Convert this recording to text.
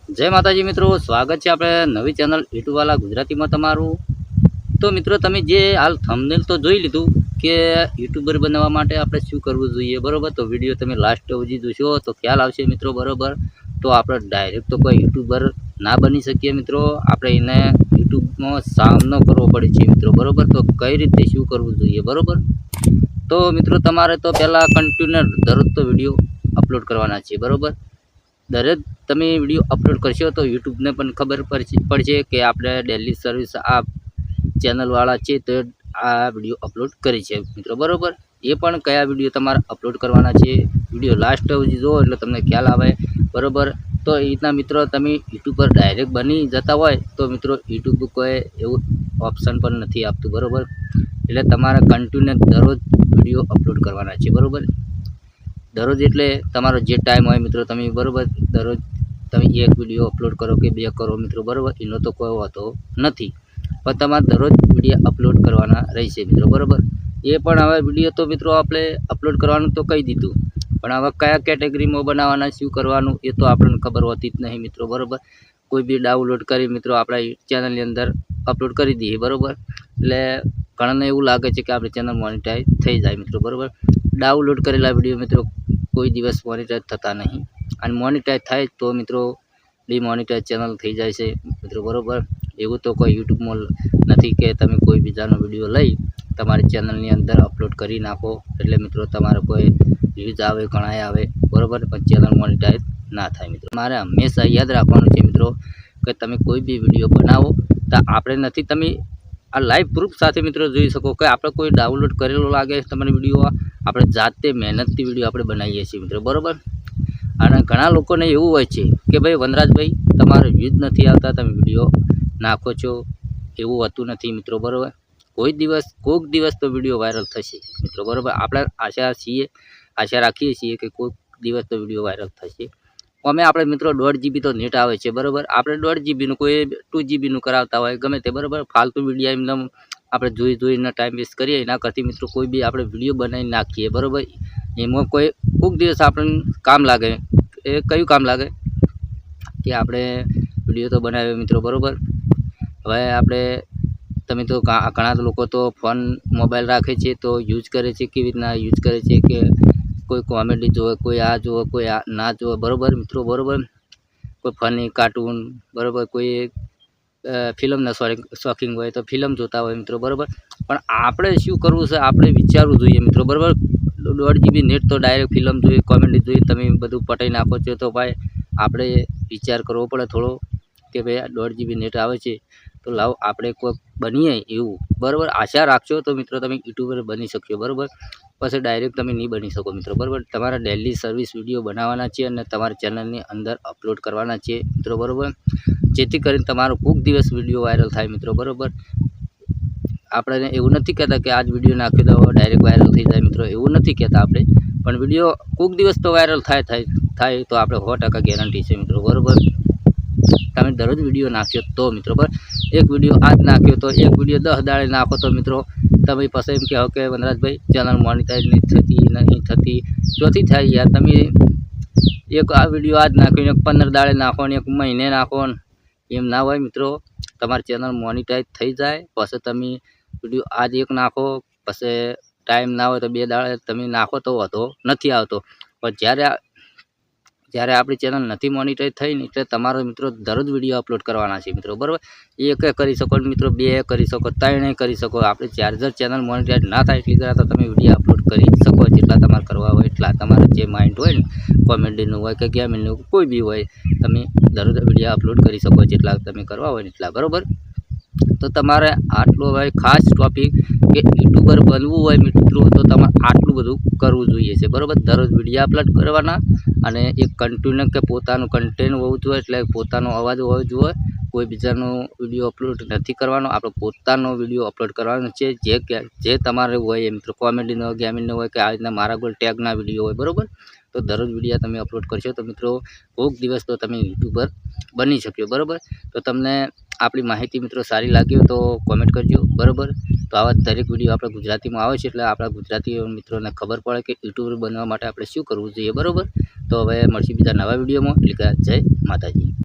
जय माताजी मित्रों, स्वागत है अपने नवी चेनल यूट्यूब वाला गुजराती में तमारू। तो मित्रों तमे जे हाल थंबनेल तो જોઈ લીધું કે યુટ્યુબર બનવા માટે આપણે શું કરવું જોઈએ, બરોબર। તો વિડિયો તમે લાસ્ટ સુધી જોશો તો ખ્યાલ આવશે મિત્રો, બરોબર। તો આપણે ડાયરેક્ટ તો કોઈ યુટ્યુબર ના બની શકીએ મિત્રો, આપણે એને યુટ્યુબમાં સામનો કરવો પડે છે મિત્રો, બરોબર। તો કઈ રીતે શું કરવું જોઈએ, બરોબર। તો મિત્રો તમારે તો પહેલા કન્ટિન્યુ દરરોજ તો વિડિયો અપલોડ કરવાના છે, બરોબર। દરેક તમે વિડિયો અપલોડ કરશો તો યુટ્યુબને પણ ખબર પડશે કે આપણે ડેલી સર્વિસ આ ચેનલવાળા છે તો આ વિડિયો અપલોડ કરી છે મિત્રો, બરોબર। એ પણ કયા વિડિયો તમારે અપલોડ કરવાના છે વિડિયો લાસ્ટ સુધી જુઓ એટલે તમને ખ્યાલ આવે, બરોબર। તો એ રીતના મિત્રો તમે યુટ્યુબ પર ડાયરેક્ટ બની જતા હોય તો મિત્રો યુટ્યુબ કોઈ એવું ઓપ્શન પણ નથી આપતું, બરોબર। એટલે તમારે કન્ટિન્યુ દરરોજ વિડિયો અપલોડ કરવાના છે, બરોબર। દરરોજ એટલે તમારો જે ટાઈમ હોય મિત્રો તમે, બરોબર, દરરોજ તમે એક વિડિયો અપલોડ કરો કે બે કરો મિત્રો, બરોબર, એનો તો કોઈ હોતો નથી, પણ તમારે દરરોજ વિડિયો અપલોડ કરવાના રહેશે મિત્રો, બરોબર। એ પણ હવે વિડિયો તો મિત્રો આપણે અપલોડ કરવાનું તો કહી દીધું, પણ હવે કયા કેટેગરીમાં બનાવવાના શું કરવાનું એ તો આપણને ખબર હોતી જ નહીં મિત્રો, બરોબર। કોઈ બી ડાઉનલોડ કરી મિત્રો આપણા ચેનલની અંદર અપલોડ કરી દઈએ, બરોબર। એટલે ઘણાને એવું લાગે છે કે આપણી ચેનલ મોનેટાઈઝ થઈ જાય મિત્રો, બરોબર। ડાઉનલોડ કરેલા વિડિયો મિત્રો કોઈ દિવસ મોનેટાઈઝ થતા નહીં, અને મોનેટાઈઝ થાય તો મિત્રો ડિમોનેટાઈઝ ચેનલ થઈ જાય છે મિત્રો, બરોબર। એવું તો કોઈ યુટ્યુબમાં નથી કે તમે કોઈ બીજાનો વિડિયો લઈ તમારી ચેનલની અંદર અપલોડ કરી નાખો એટલે મિત્રો તમારે કોઈ વ્યૂઝ આવે ઘણા આવે, બરોબર, પણ ચેનલ મોનેટાઈઝ ના થાય મિત્રો। મારે હંમેશા યાદ રાખવાનું છે મિત્રો કે તમે કોઈ બી વિડિયો બનાવો તો આપણે નથી, તમે આ લાઈવ પ્રૂફ સાથે મિત્રો જોઈ શકો કે આપણે કોઈ ડાઉનલોડ કરેલો લાગે તમને વિડિયો, આપણે જાતે મહેનતથી વિડિયો આપણે બનાવીએ છીએ મિત્રો, બરોબર। અને ઘણા લોકોને એવું હોય છે કે ભાઈ વનરાજભાઈ તમારે વ્યૂઝ નથી આવતા, તમે વિડિયો નાખો છો, એવું હોતું નથી મિત્રો, બરોબર। કોઈક દિવસ તો વિડિયો વાયરલ થશે મિત્રો, બરોબર। આપણે આશા રાખીએ છીએ કે કોઈક દિવસ તો વિડિયો વાયરલ થશે। અમે આપણે મિત્રો 1.5 GB તો નેટ આવે છે, બરોબર। આપણે 1.5 GB નું કોઈ 2 GB નું કરાવતા હોય ગમે તે, બરોબર। ફાલતુ વિડિયો એમને આપણે જોઈને ટાઈમ વેસ્ટ કરીએ એના કરતી મિત્રો કોઈ બી આપણે વિડિયો બનાવી નાખીએ, બરોબર। એમાં કોઈક દિવસ આપણને કામ લાગે, એ કયું કામ લાગે કે આપણે વિડિયો તો બનાવ્યો મિત્રો, બરોબર। હવે આપણે તમે તો ઘણા લોકો તો ફોન મોબાઈલ રાખે છે તો યુઝ કરે છે, કેવી રીતના યુઝ કરે છે કે કોઈ કોમેડી જોવે, કોઈ આ જોવે, કોઈ આ ના જોવે, બરોબર મિત્રો, બરોબર। કોઈ ફની કાર્ટૂન, બરોબર, કોઈ ફિલ્મના શોખીન હોય તો ફિલ્મ જોતા હોય મિત્રો, બરોબર। પણ આપણે શું કરવું છે આપણે વિચારવું જોઈએ મિત્રો, બરોબર। 1.5 GB નેટ તો ડાયરેક્ટ ફિલ્મ જોઈએ, કોમેડી જોઈએ, તમે બધું પટાઈ નાખો છો તો ભાઈ આપણે વિચાર કરવો પડે થોડો કે ભાઈ 1.5 GB નેટ આવે છે તો લાવ આપણે કોઈ બનીએ એવું, બરોબર। આશા રાખશો તો મિત્રો તમે યુટ્યુબર બની શકશો, બરોબર। પછી ડાયરેક્ટ તમે નહીં બની શકો મિત્રો, બરોબર। તમારે ડેલી સર્વિસ વિડિયો બનાવવાના છે અને તમારી ચેનલની અંદર અપલોડ કરવાના છે મિત્રો, બરોબર। જેથી કરીને તમારો કોઈક દિવસ વિડિયો વાયરલ થાય મિત્રો, બરોબર। આપણે એવું નથી કહેતા કે આજ વિડિયો નાખી દો ડાયરેક્ટ વાયરલ થઈ જાય મિત્રો, એવું નથી કહેતા આપણે, પણ વિડિયો કોઈક દિવસ તો વાયરલ થાય તો આપણે 100% ગેરંટી છે મિત્રો, બરોબર। તમે દરરોજ વિડિયો નાખ્યો તો મિત્રો, બરાબર, એક વિડિયો આજ નાખ્યો તો એક વિડિયો 10 દાડે નાખો તો મિત્રો તમે પછી એમ કહો કે વનરાજભાઈ ચેનલ મોનેટાઈઝ નહીં થતી ચોથી થાય યાર, તમે એક આ વિડિયો આજ નાખ્યો, એક 15 દાડે નાખો ને એક મહિને નાખો, એમ ના હોય મિત્રો। તમારી ચેનલ મોનેટાઈઝ થઈ જાય પછી તમે વિડિયો આજ એક નાખો, પછી ટાઈમ ના હોય તો 2 દાડે તમે નાખો તો વાંધો નથી આવતો, પણ જ્યારે આપણી ચેનલ નથી મોનેટાઈઝ થઈ ને એટલે તમારો મિત્રો દરરોજ વિડિયો અપલોડ કરવાના છે મિત્રો, બરાબર। એક કરી શકો મિત્રો, 2 કરી શકો, 3 કરી શકો, આપણે ચાર્જર ચેનલ મોનેટાઈઝ ના થાય એટલી જરા તો તમે વિડિયો અપલોડ કરી શકો, જેટલા તમારે કરવા હોય એટલા, તમારે જે માઇન્ડ હોય ને કોમેડીનું હોય કે ગેમિંગનું કોઈ બી હોય, તમે દરરોજ વિડિયો અપલોડ કરી શકો જેટલા તમે કરવા હોય એટલા, બરાબર। તો તમારે આટલો ભાઈ ખાસ ટોપિક કે યુટ્યુબર બનવું હોય મિત્રો તો તમારે આટલું બધું કરવું જોઈએ છે, બરાબર। દરરોજ વિડિયો અપલોડ કરવાના અને એક કન્ટિન્યુ કે પોતાનું કન્ટેન્ટ હોવું જોઈએ, એટલે પોતાનો અવાજ હોવો જોઈએ, કોઈ બીજાનો વિડિયો અપલોડ નથી કરવાનો, આપણો પોતાનો વિડિયો અપલોડ કરવાનો છે, જે તમારે હોય એ મિત્રો, કોમેડીનો હોય, ગેમિંગનો હોય કે આ રીતના મારા કોઈ ટેગના વિડિયો હોય, બરાબર। તો દરરોજ વિડિયો તમે અપલોડ કરશો તો મિત્રો કોઈક દિવસ તો તમે યુટ્યુબર બની શક્યો, બરાબર। તો તમને આપણી માહિતી મિત્રો સારી લાગી હોય તો કોમેન્ટ કરજો, બરાબર। તો આવા દરેક વિડિયો આપણે ગુજરાતીમાં આવે છે એટલે આપણા ગુજરાતી મિત્રોને ખબર પડે કે યુટ્યુબર બનવા માટે આપણે શું કરવું જોઈએ, બરાબર। તો હવે મળશે બીજા નવા વિડીયોમાં, એટલે કે જય માતાજી।